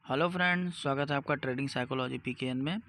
Hello friends, स्वागत है आपका ट्रेडिंग साइकोलॉजी पीकेएन में।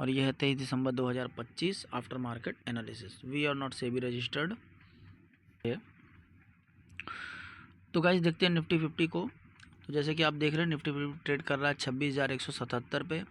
और यह है 23 दिसंबर 2025 after market analysis. We are not SEBI registered. तो गाइस देखते हैं निफ्टी 50 को। तो जैसे कि आप देख रहे हैं निफ्टी 50 ट्रेड कर रहा है 26,177 पे।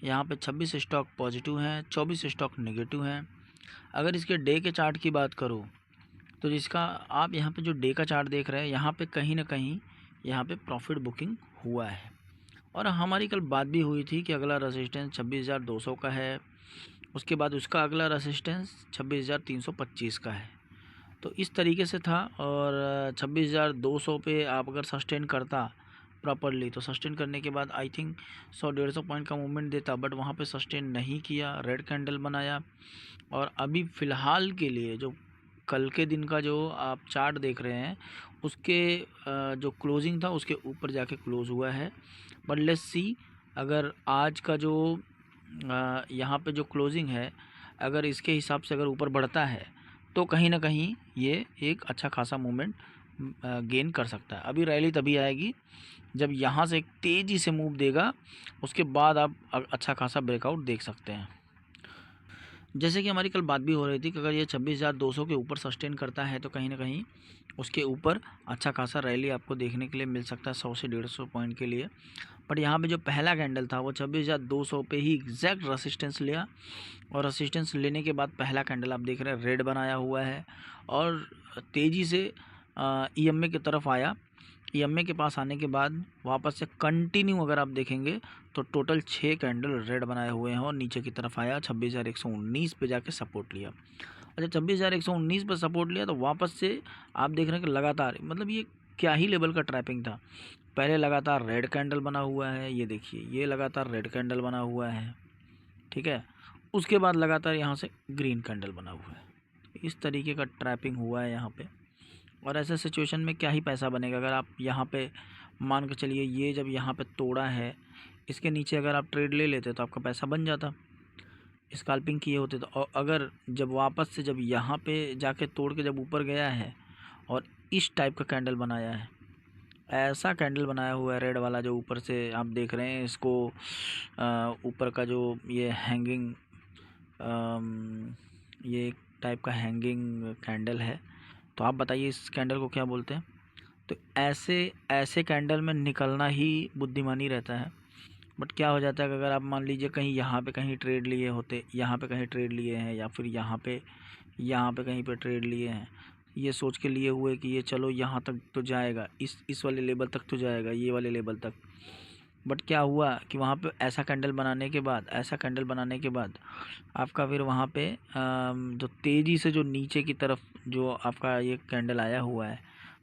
यहाँ पे 26 स्टॉक पॉजिटिव हैं, 24 स्टॉक नेगेटिव हैं। अगर इसके डे के चार्ट की बात करूँ तो जिसका आप यहाँ पे जो डे का चार्ट देख रहे हैं, यहाँ पे कहीं ना कहीं यहाँ पे प्रॉफिट बुकिंग हुआ है। और हमारी कल बात भी हुई थी कि अगला रेसिस्टेंस 26,200 का है, उसके बाद उसका अगला रेसिस्टेंस 26,325 का है। तो इस तरीके से था। और 26,200 पे आप अगर सस्टेन करता प्रॉपरली तो सस्टेन करने के बाद आई थिंक 100-150 पॉइंट का मूवमेंट देता, बट वहाँ पे सस्टेन नहीं किया, रेड कैंडल बनाया। और अभी फ़िलहाल के लिए जो कल के दिन का जो आप चार्ट देख रहे हैं उसके जो क्लोजिंग था उसके ऊपर जाके क्लोज़ हुआ है। बट लेट्स सी, अगर आज का जो यहाँ पे जो क्लोजिंग है, अगर इसके हिसाब से अगर ऊपर बढ़ता है तो कहीं ना कहीं ये एक अच्छा खासा मूवमेंट गेन कर सकता है। अभी रैली तभी आएगी जब यहाँ से एक तेज़ी से मूव देगा, उसके बाद आप अच्छा खासा ब्रेकआउट देख सकते हैं। जैसे कि हमारी कल बात भी हो रही थी कि अगर ये 26,200 के ऊपर सस्टेन करता है तो कहीं ना कहीं उसके ऊपर अच्छा खासा रैली आपको देखने के लिए मिल सकता है 100 से 150 पॉइंट के लिए। बट यहाँ पे जो पहला कैंडल था वो 26,200 पे ही एग्जैक्ट रेसिस्टेंस लिया, और रेसिस्टेंस लेने के बाद पहला कैंडल आप देख रहे हैं रेड बनाया हुआ है और तेज़ी से ईएमए की तरफ आया। ईएमए के पास आने के बाद वापस से कंटिन्यू अगर आप देखेंगे तो टोटल 6 कैंडल रेड बनाए हुए हैं और नीचे की तरफ आया 26,119 पे जाके सपोर्ट लिया। अच्छा, 26,119 पर सपोर्ट लिया तो वापस से आप देख रहे हैं कि लगातार, मतलब ये क्या ही लेवल का ट्रैपिंग था। पहले लगातार रेड कैंडल बना हुआ है, ये देखिए, ये लगातार रेड कैंडल बना हुआ है, ठीक है। उसके बाद लगातार यहाँ से ग्रीन कैंडल बना हुआ है। इस तरीके का ट्रैपिंग हुआ है यहाँ पे। और ऐसे सिचुएशन में क्या ही पैसा बनेगा अगर आप यहाँ पे मान के चलिए, ये जब यहाँ पे तोड़ा है, इसके नीचे अगर आप ट्रेड ले लेते तो आपका पैसा बन जाता, स्कैल्पिंग किए होते तो। और अगर जब वापस से जब यहाँ पे जाके तोड़ के जब ऊपर गया है और इस टाइप का कैंडल बनाया है, ऐसा कैंडल बनाया हुआ है रेड वाला, जो ऊपर से आप देख रहे हैं इसको, ऊपर का जो ये हैंगिंग, ये एक टाइप का हैंगिंग कैंडल है। तो आप बताइए इस कैंडल को क्या बोलते हैं। तो ऐसे ऐसे कैंडल में निकलना ही बुद्धिमानी रहता है। बट क्या हो जाता है कि अगर आप मान लीजिए कहीं यहाँ पे कहीं ट्रेड लिए होते, यहाँ पे कहीं ट्रेड लिए हैं, या फिर यहाँ पे कहीं पे ट्रेड लिए हैं, ये सोच के लिए हुए कि ये चलो यहाँ तक तो जाएगा, इस वाले लेवल तक तो जाएगा, ये वाले लेवल तक। बट क्या हुआ कि वहाँ पे ऐसा कैंडल बनाने के बाद, आपका फिर वहाँ पे जो तेज़ी से जो नीचे की तरफ जो आपका ये कैंडल आया हुआ है,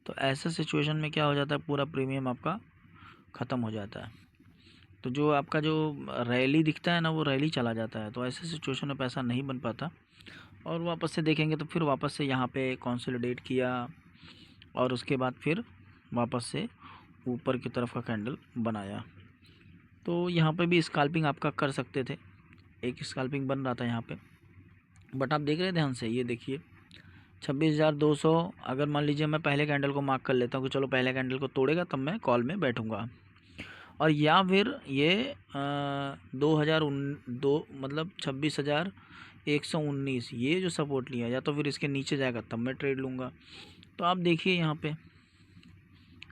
तो ऐसे सिचुएशन में क्या हो जाता है, पूरा प्रीमियम आपका ख़त्म हो जाता है। तो जो आपका जो रैली दिखता है ना, वो रैली चला जाता है। तो ऐसे सिचुएशन में पैसा नहीं बन पाता। और वापस से देखेंगे तो फिर वापस से यहाँ पे कंसोलिडेट किया और उसके बाद फिर वापस से ऊपर की तरफ का कैंडल बनाया। तो यहाँ पे भी स्कैल्पिंग आपका कर सकते थे, एक स्कैल्पिंग बन रहा था यहाँ पे। बट आप देख रहे हैं ध्यान से, ये देखिए 26,200। अगर मान लीजिए मैं पहले कैंडल को मार्क कर लेता हूँ कि चलो पहले कैंडल को तोड़ेगा तब मैं कॉल में बैठूँगा, और या फिर ये 2002 मतलब 26,119 ये जो सपोर्ट लिया, या तो फिर इसके नीचे जाएगा तब मैं ट्रेड लूँगा। तो आप देखिए यहाँ पे, ये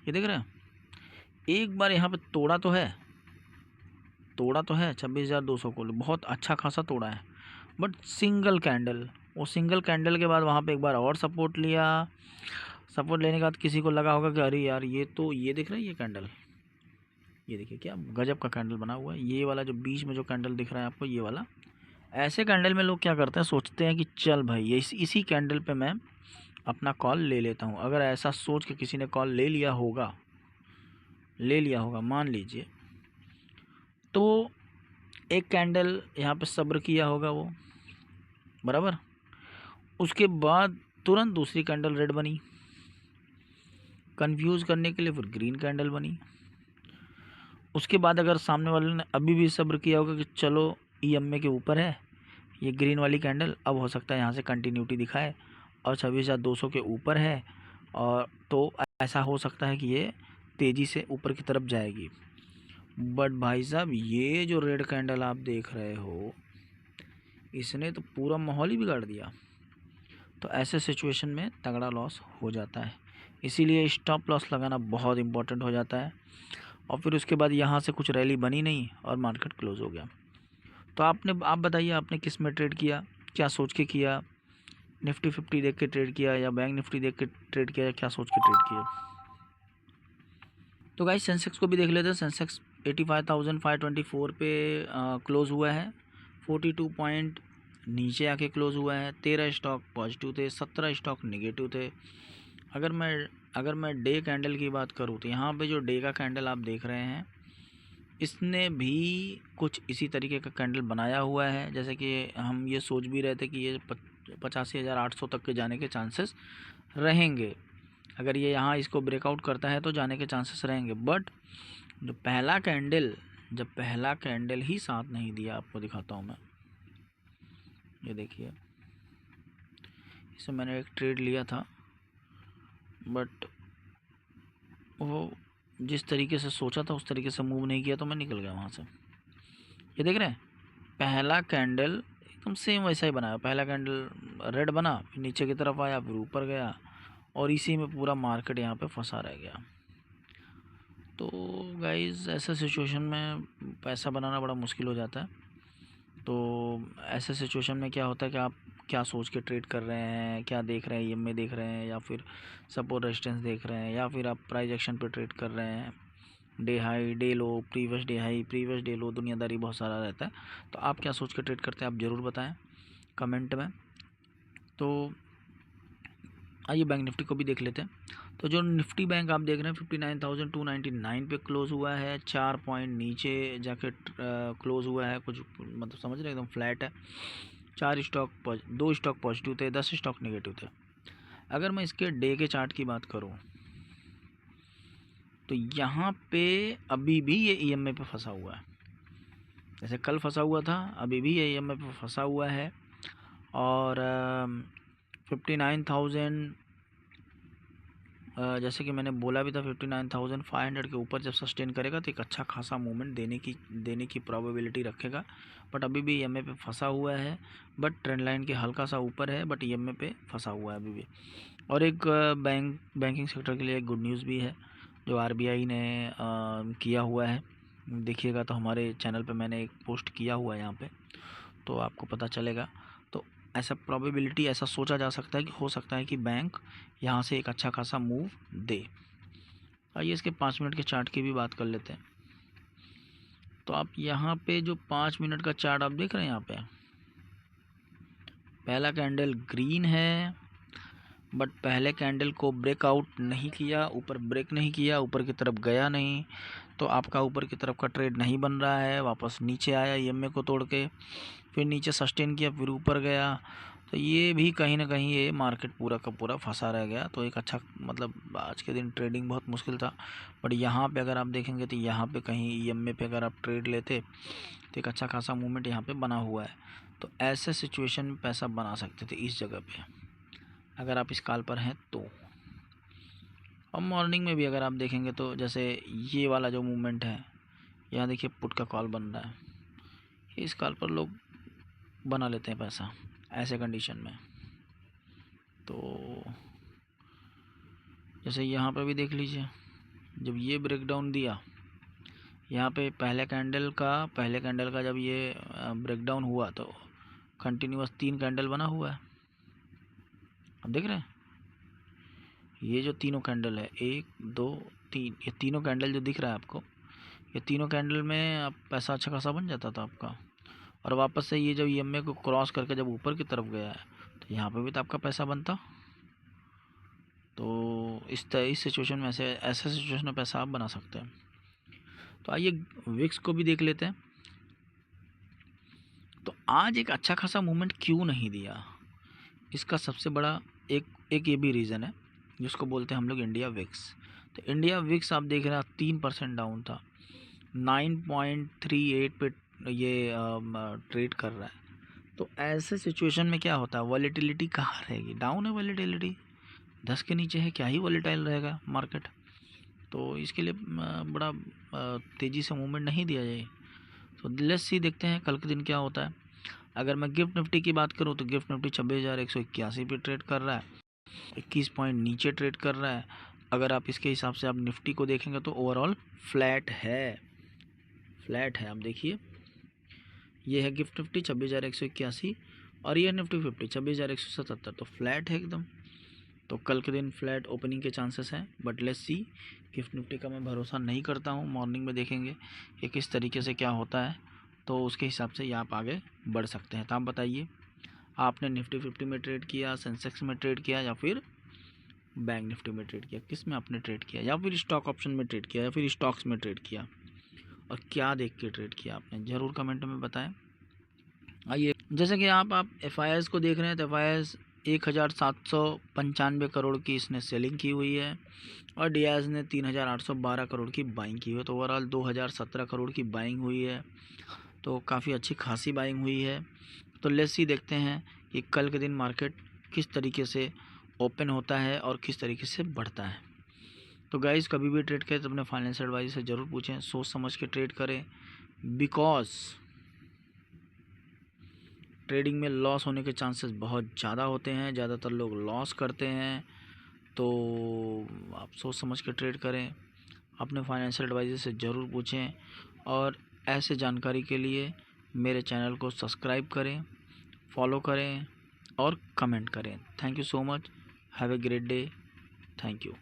देख रहे हैं, एक बार यहाँ पे तोड़ा तो है 26,200 को, बहुत अच्छा खासा तोड़ा है। बट सिंगल कैंडल, वो सिंगल कैंडल के बाद वहाँ पे एक बार और सपोर्ट लिया। सपोर्ट लेने के बाद किसी को लगा होगा कि अरे यार, ये तो ये देख रहे हैं, ये कैंडल, ये देखिए क्या गजब का कैंडल बना हुआ है। ये वाला जो बीच में जो कैंडल दिख रहा है आपको, ये वाला, ऐसे कैंडल में लोग क्या करते हैं, सोचते हैं कि चल भाई ये इसी कैंडल पे मैं अपना कॉल ले लेता हूँ। अगर ऐसा सोच के किसी ने कॉल ले लिया होगा मान लीजिए, तो एक कैंडल यहाँ पे सब्र किया होगा वो, बराबर। उसके बाद तुरंत दूसरी कैंडल रेड बनी, कंफ्यूज करने के लिए फिर ग्रीन कैंडल बनी। उसके बाद अगर सामने वाले ने अभी भी सब्र किया होगा कि चलो ईएमए के ऊपर है ये ग्रीन वाली कैंडल, अब हो सकता है यहाँ से कंटिन्यूटी दिखाए और 26,200 के ऊपर है, और तो ऐसा हो सकता है कि ये तेज़ी से ऊपर की तरफ जाएगी। बट भाई साहब ये जो रेड कैंडल आप देख रहे हो, इसने तो पूरा माहौल ही बिगाड़ दिया। तो ऐसे सिचुएशन में तगड़ा लॉस हो जाता है, इसीलिए स्टॉप लॉस लगाना बहुत इंपॉर्टेंट हो जाता है। और फिर उसके बाद यहाँ से कुछ रैली बनी नहीं और मार्केट क्लोज हो गया। तो आप बताइए, आपने किस में ट्रेड किया, क्या सोच के किया? निफ्टी 50 देख के ट्रेड किया या बैंक निफ्टी देख के ट्रेड किया या क्या सोच के ट्रेड किया? तो गाइस सेंसेक्स को भी देख लेते हैं। सेंसेक्स 85,524 पे क्लोज़ हुआ है। 42 पॉइंट नीचे आके क्लोज़ हुआ है। 13 स्टॉक पॉजिटिव थे, 17 स्टॉक नेगेटिव थे। अगर मैं डे कैंडल की बात करूँ तो यहाँ पे जो डे का कैंडल आप देख रहे हैं, इसने भी कुछ इसी तरीके का कैंडल बनाया हुआ है। जैसे कि हम ये सोच भी रहे थे कि ये 85,800 तक के जाने के चांसेस रहेंगे। अगर ये यहाँ इसको ब्रेकआउट करता है तो जाने के चांसेस रहेंगे। बट जो पहला कैंडल ही साथ नहीं दिया, आपको दिखाता हूँ मैं। ये देखिए, इसे मैंने एक ट्रेड लिया था, बट वो जिस तरीके से सोचा था उस तरीके से मूव नहीं किया, तो मैं निकल गया वहाँ से। ये देख रहे हैं, पहला कैंडल एकदम सेम वैसा ही बनाया। पहला कैंडल रेड बना, फिर नीचे की तरफ आया, फिर ऊपर गया, और इसी में पूरा मार्केट यहाँ पे फंसा रह गया। तो गाइज़ ऐसे सिचुएशन में पैसा बनाना बड़ा मुश्किल हो जाता है। तो ऐसे सिचुएशन में क्या होता है कि आप क्या सोच के ट्रेड कर रहे हैं, क्या देख रहे हैं, ईएमए देख रहे हैं, या फिर सपोर्ट रेजिस्टेंस देख रहे हैं, या फिर आप प्राइस एक्शन पे ट्रेड कर रहे हैं। डे हाई, डे लो, previous day high, previous day लो, दुनियादारी बहुत सारा रहता है। तो आप क्या सोच के ट्रेड करते हैं, आप ज़रूर बताएं कमेंट में। तो आइए बैंक निफ्टी को भी देख लेते हैं। तो जो निफ्टी बैंक आप देख रहे हैं 59,299 पे क्लोज़ हुआ है। 4 पॉइंट नीचे जाके क्लोज़ हुआ है, कुछ मतलब समझ रहे हैं, एकदम फ्लैट है। 2 स्टॉक पॉजिटिव थे, 10 स्टॉक नेगेटिव थे। अगर मैं इसके डे के चार्ट की बात करूं तो यहाँ पे अभी भी ये ईएमए पे फंसा हुआ है। जैसे कल फंसा हुआ था, अभी भी ये ईएमए पे फंसा हुआ है। और 59,000 जैसे कि मैंने बोला भी था, 59,500 के ऊपर जब सस्टेन करेगा तो एक अच्छा खासा मूवमेंट देने की प्रोबेबिलिटी रखेगा। बट अभी भी ईएमए पे फंसा हुआ है, बट ट्रेंड लाइन के हल्का सा ऊपर है, बट ईएमए पे फंसा हुआ है अभी भी। और एक बैंकिंग सेक्टर के लिए एक गुड न्यूज़ भी है, जो आरबीआई ने किया हुआ है। देखिएगा तो हमारे चैनल पे मैंने एक पोस्ट किया हुआ है यहाँ पे, तो आपको पता चलेगा। तो ऐसा प्रोबेबिलिटी, ऐसा सोचा जा सकता है कि हो सकता है कि बैंक यहाँ से एक अच्छा खासा मूव दे। आइए इसके 5 मिनट के चार्ट की भी बात कर लेते हैं। तो आप यहाँ पे जो 5 मिनट का चार्ट आप देख रहे हैं, यहाँ पे पहला कैंडल ग्रीन है, बट पहले कैंडल को ब्रेकआउट नहीं किया, ऊपर ब्रेक नहीं किया, ऊपर की तरफ गया नहीं, तो आपका ऊपर की तरफ का ट्रेड नहीं बन रहा है। वापस नीचे आया ईएमए को तोड़ के, फिर नीचे सस्टेन किया, फिर ऊपर गया। तो ये भी कहीं ना कहीं ये मार्केट पूरा का पूरा फंसा रह गया। तो एक अच्छा, मतलब आज के दिन ट्रेडिंग बहुत मुश्किल था। बट यहाँ पे अगर आप देखेंगे तो यहाँ पे कहीं ईएमए पे अगर आप ट्रेड लेते तो एक अच्छा खासा मूवमेंट यहाँ पे बना हुआ है। तो ऐसे सिचुएशन में पैसा बना सकते थे इस जगह पे, अगर आप इस कॉल पर हैं तो। और मॉर्निंग में भी अगर आप देखेंगे तो जैसे ये वाला जो मूवमेंट है, यहाँ देखिए पुट का कॉल बन रहा है, इस कॉल पर लोग बना लेते हैं पैसा ऐसे कंडीशन में। तो जैसे यहाँ पर भी देख लीजिए, जब ये ब्रेकडाउन दिया, यहाँ पे पहले कैंडल का जब ये ब्रेकडाउन हुआ तो कंटिन्यूअस 3 कैंडल बना हुआ है। आप देख रहे हैं, ये जो तीनों कैंडल है, 1 2 3, ये तीनों कैंडल जो दिख रहा है आपको, ये तीनों कैंडल में आप पैसा अच्छा खासा बन जाता था आपका। और वापस से ये जब ईएमए को क्रॉस करके जब ऊपर की तरफ गया है तो यहाँ पे भी तो आपका पैसा बनता। तो इस सिचुएशन में ऐसे सिचुएशन में पैसा आप बना सकते हैं। तो आइए विक्स को भी देख लेते हैं। तो आज एक अच्छा खासा मूवमेंट क्यों नहीं दिया, इसका सबसे बड़ा एक ये भी रीज़न है, जिसको बोलते हैं हम लोग इंडिया विक्स। तो इंडिया विक्स आप देख रहे हैं 3% डाउन था, 9.38 पे ये ट्रेड कर रहा है। तो ऐसे सिचुएशन में क्या होता है, वॉलेटिलिटी कहाँ रहेगी, डाउन है वॉलेटिलिटी, 10 के नीचे है, क्या ही वॉलेटाइल रहेगा मार्केट। तो इसके लिए बड़ा तेज़ी से मूवमेंट नहीं दिया जाए। तो लेट्स सी, देखते हैं कल के दिन क्या होता है। अगर मैं गिफ्ट निफ्टी की बात करूं तो गिफ्ट निफ्टी 26,181 पे ट्रेड कर रहा है, 21 पॉइंट नीचे ट्रेड कर रहा है। अगर आप इसके हिसाब से आप निफ्टी को देखेंगे तो ओवरऑल फ्लैट है, आप देखिए ये है गिफ्ट निफ्टी 26,181 और ये निफ्टी 50 26,177, तो फ्लैट है एकदम। तो कल के दिन फ्लैट ओपनिंग के चांसेस हैं, but let's see. Gift Nifty का मैं भरोसा नहीं करता हूँ, मॉर्निंग में देखेंगे कि किस तरीके से क्या होता है, तो उसके हिसाब से ये आप आगे बढ़ सकते हैं। तो आप बताइए, आपने निफ्टी 50 में ट्रेड किया, सेंसेक्स में ट्रेड किया, या फिर बैंक निफ्टी में ट्रेड किया? किस में आपने ट्रेड किया, या फिर स्टॉक ऑप्शन में ट्रेड किया, या फिर स्टॉक्स में ट्रेड किया, और क्या देख के ट्रेड किया आपने, ज़रूर कमेंट में बताएं। आइए, जैसे कि आप FIS को देख रहे हैं, तो FIS 1,795 करोड़ की इसने सेलिंग की हुई है और DIS ने 3,812 करोड़ की बाइंग की हुई है। तो ओवरऑल 2,017 करोड़ की बाइंग हुई है, तो काफ़ी अच्छी खासी बाइंग हुई है। तो लेट्स सी, देखते हैं कि कल के दिन मार्केट किस तरीके से ओपन होता है और किस तरीके से बढ़ता है। तो गाइस, कभी भी ट्रेड करें तो अपने फाइनेंशियल एडवाइजर से ज़रूर पूछें, सोच समझ के ट्रेड करें, बिकॉज ट्रेडिंग में लॉस होने के चांसेस बहुत ज़्यादा होते हैं, ज़्यादातर लोग लॉस करते हैं। तो आप सोच समझ के ट्रेड करें, अपने फाइनेंशियल एडवाइजर से ज़रूर पूछें, और ऐसे जानकारी के लिए मेरे चैनल को सब्सक्राइब करें, फॉलो करें और कमेंट करें। Thank you so much, have a great day, thank you.